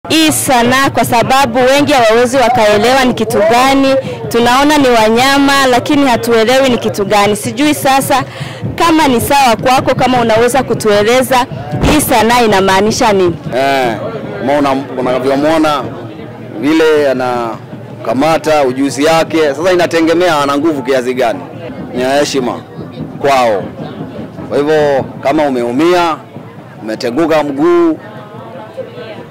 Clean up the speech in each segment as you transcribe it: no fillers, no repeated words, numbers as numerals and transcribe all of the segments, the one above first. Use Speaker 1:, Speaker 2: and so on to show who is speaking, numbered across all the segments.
Speaker 1: Hii sanaa kwa sababu wengi hawawezi wakaelewa ni kitu gani. Tunaona ni wanyama lakini hatuelewi ni kitu gani. Sijui sasa kama ni sawa kwako, kama unaweza kutueleza hii sanaa inamaanisha nini?
Speaker 2: Unavyomuona vile anakamata ujuzi yake, sasa inategemea ana nguvu kiasi gani. Ni heshima kwao. Kwa hivyo kama umeumia, umeteguka mguu,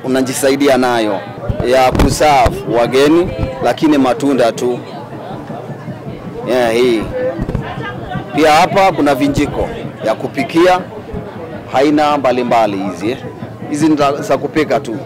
Speaker 2: unajisaidia nayo ya kusafu wageni, lakini matunda tu. Hii. Pia hapa kuna vinjiko ya kupikia, haina mbalimbali hizi. Hizi ni za kupika tu.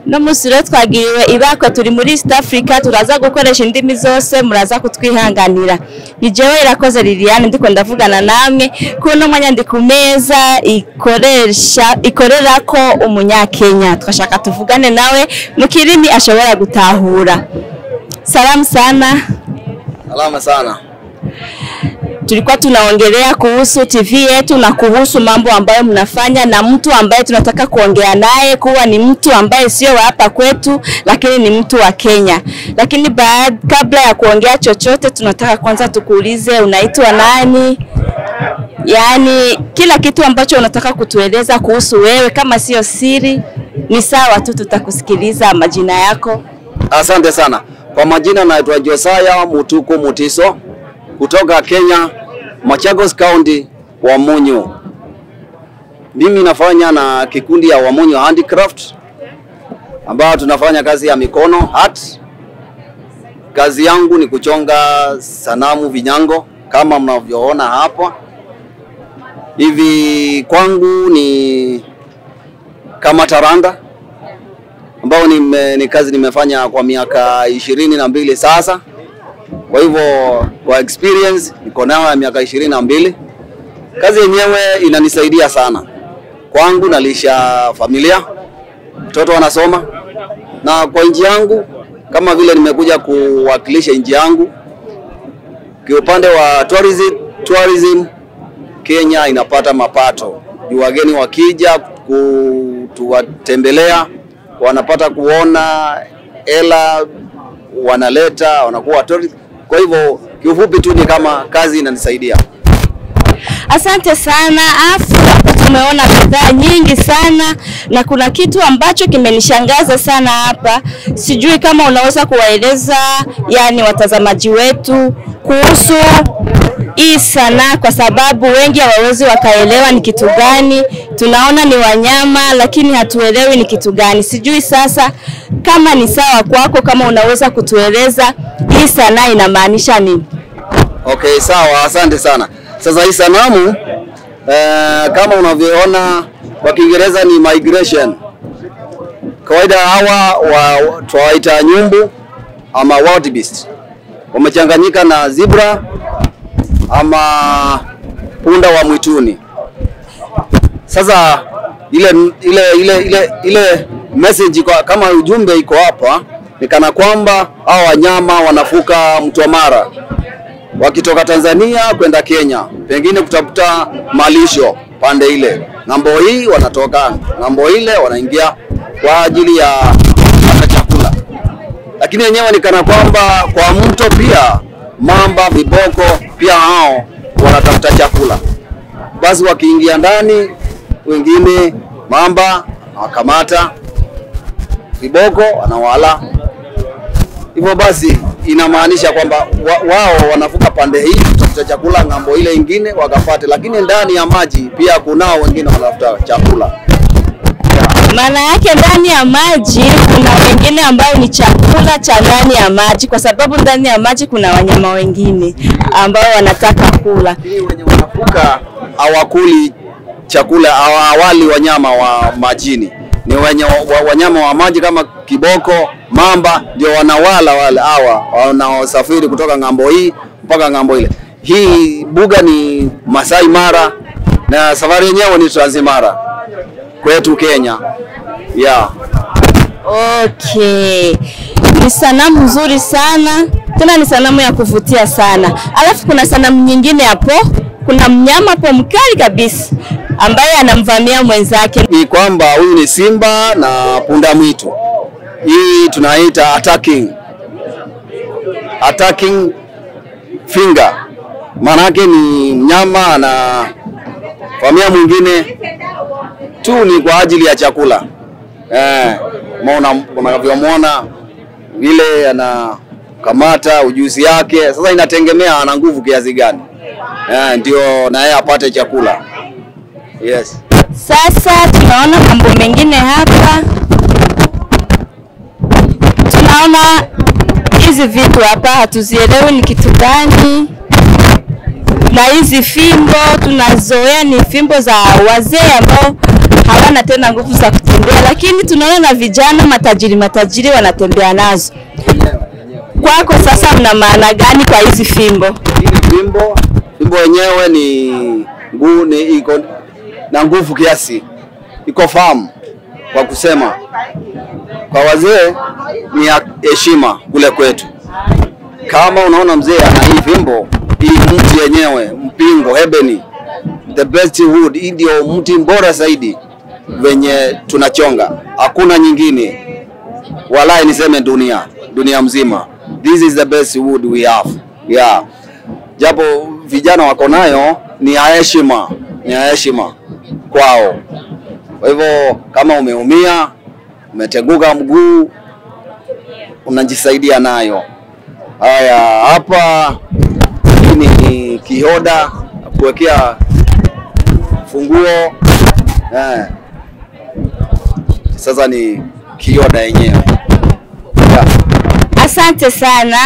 Speaker 1: No musire twagiriwe ibakwe turi muri East Africa, turaza gukoresha indimi zose, muraza kutwihanganira. Ni jewe Irakoze Liliane ndiko ndavugana namwe kuno mwanya ndi ku meza ikorerako umunyakenya. Twashaka tuvugane nawe mu kirimi ashobora gutahura. Salamu sana.
Speaker 2: Salama sana.
Speaker 1: Tulikuwa tunaongelea kuhusu TV yetu na kuhusu mambo ambayo mnafanya, na mtu ambaye tunataka kuongea naye kuwa ni mtu ambaye sio wa hapa kwetu lakini ni mtu wa Kenya. Lakini kabla ya kuongea chochote tunataka kwanza tukuulize unaitwa nani? Yaani kila kitu ambacho unataka kutueleza kuhusu wewe, kama sio siri ni sawa tu, tutakusikiliza. Majina yako?
Speaker 2: Asante sana. Kwa majina naitwa Josiah Mutuku Mutiso kutoka Kenya, Machakos County, Wamunyu. Mimi nafanya na kikundi ya Wamunyu Handicraft ambao tunafanya kazi ya mikono, art. Kazi yangu ni kuchonga sanamu vinyango kama mnavyoona hapa. Hivi kwangu ni kama taranda ambao ni kazi nimefanya kwa miaka 22 sasa. Kwa hivyo kwa experience niko nayo ya miaka 22. Kazi yenyewe inanisaidia sana. Kwangu nalisha familia, mtoto wanasoma, na kwa nchi yangu kama vile nimekuja kuwakilisha nchi yangu. Kwa upande wa tourism Kenya inapata mapato. Wageni wakija kutuwatembelea wanapata kuona hela, wanaleta, wanakuwa tourist. Kwa hivyo kiufupi tu ni kama kazi inanisaidia.
Speaker 1: Asante sana. Tumeona bidhaa nyingi sana na kuna kitu ambacho kimenishangaza sana hapa. Sijui kama unaweza kuwaeleza yani watazamaji wetu kuhusu hii sanaa, kwa sababu wengi hawawezi wakaelewa ni kitu gani. Tunaona ni wanyama lakini hatuelewi ni kitu gani. Sijui sasa kama ni sawa kwako, kama unaweza kutueleza hii sanaa inamaanisha nini?
Speaker 2: Okay, sawa, asante sana. Sasa hii sanamu kama unavyoona kwa Kiingereza ni migration. Kawaida hawa tuwaita nyumbu ama wild beast. Wamechanganyika na zebra ama punda wa mwituni. Sasa ile message kama ujumbe iko hapa ni kana kwamba hao wanyama wanafuka mto Mara wakitoka Tanzania kwenda Kenya, pengine kutafuta malisho pande ile. Ng'ambo hii wanatoka, ng'ambo ile wanaingia kwa ajili ya kupata chakula. Lakini wenyewe ni kana kwamba kwa mto pia mamba, viboko pia hao wanatafuta chakula. Basi wakiingia ndani, wengine mamba wakamata, viboko wanawala. Hivyo basi inamaanisha kwamba wao wanafuka pande hii kutafuta chakula, ng'ambo ile nyingine wakapate, lakini ndani ya maji pia kunao wengine wanatafuta chakula.
Speaker 1: Maana yake ndani ya maji kuna wengine ambao ni chakula cha ndani ya maji, kwa sababu ndani ya maji kuna wanyama wengine ambao wanataka kula.
Speaker 2: Wenye wanafuka hawakuli chakula, awali wanyama wa majini. Ni wanyama wa maji kama kiboko, mamba ndio wanawala wale hawa wanaosafiri kutoka ng'ambo hii mpaka ng'ambo ile. Hii buga ni Masai Mara na safari yenyewe ni Transmara kwetu Kenya.
Speaker 1: Okay. Ni sanamu nzuri sana Tena ni sanamu ya kuvutia sana. Alafu kuna sanamu nyingine hapo, kuna mnyama hapo mkali kabisa ambaye anamvamia mwenzake.
Speaker 2: Ni kwamba huyu ni simba na punda mwitu. Hii tunaita attacking finger. Manake ni mnyama anavamia mwingine tu ni kwa ajili ya chakula. Unavyomuona vile anakamata ujuzi yake. Sasa inategemea ana nguvu kiasi gani. Ndio na yeye apate chakula. Yes.
Speaker 1: Sasa tunaona mambo mengine hapa. Tunaona hizi vitu hapa hatuzielewi ni kitu gani. Na hizi fimbo tunazoea ni fimbo za wazee ambao hawana tena nguvu za kutembea, lakini tunaona na vijana matajiri wanatembea nazo. Kwako sasa mna maana gani kwa hizi fimbo?
Speaker 2: Fimbo yenyewe iko na nguvu kiasi. Iko fahamu kwa kusema. Kwa wazee ni heshima kule kwetu. Kama unaona mzee ana hii fimbo, hii mti yenyewe, mpingo, ebony, the best wood, hii ndio mti bora zaidi wenye tunachonga. Hakuna nyingine. Walai niseme dunia mzima. This is the best wood we have. Yeah. Japo vijana wako nayo ni heshima kwao. Kwa hivyo kama umeumia, umeteguka mguu, unajisaidia nayo. Haya, hapa ni kihoda kuwekea funguo. Sasa ni kihoda yenyewe.
Speaker 1: Asante sana.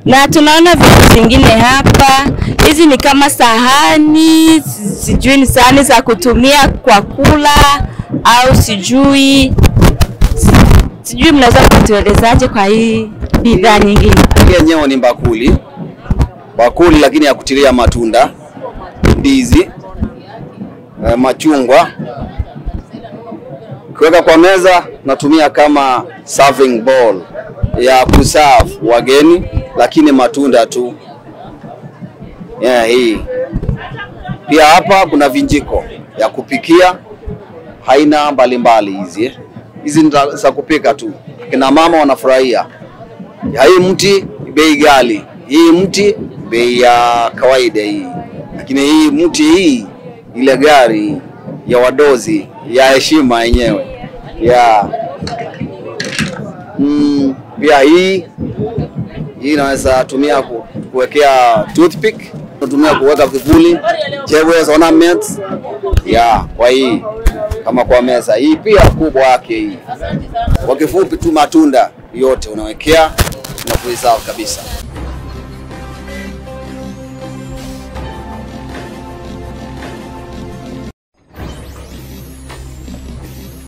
Speaker 1: Na tunaona vitu vingine hapa. Hizi ni kama sahani, sijui ni sahani za kutumia kwa kula au sijui mnaweza kutuelezaje kwa hii bidhaa nyingine?
Speaker 2: Hii yenyewe ni bakuli lakini ya kutilia matunda, ndizi, machungwa. Kuweka kwa meza natumia kama serving bowl ya kuserve wageni, lakini matunda tu. Hii. Pia hapa kuna vinjiko ya kupikia, haina mbalimbali hizi. Hizi ni za kupika tu. Kina mama wanafurahia. Hii mti bei ghali, hii mti bei ya kawaida hii. Lakini hii mti hii ile gari ya wadozi ya heshima yenyewe. Pia hii inaweza tumia kuwekea toothpick, tunatumia kuweka vivuli, jewels, ornaments. Kwa hii kama kwa meza hii pia kubwa yake hii. Kwa kifupi tu matunda yote unawekea na kuisawa kabisa.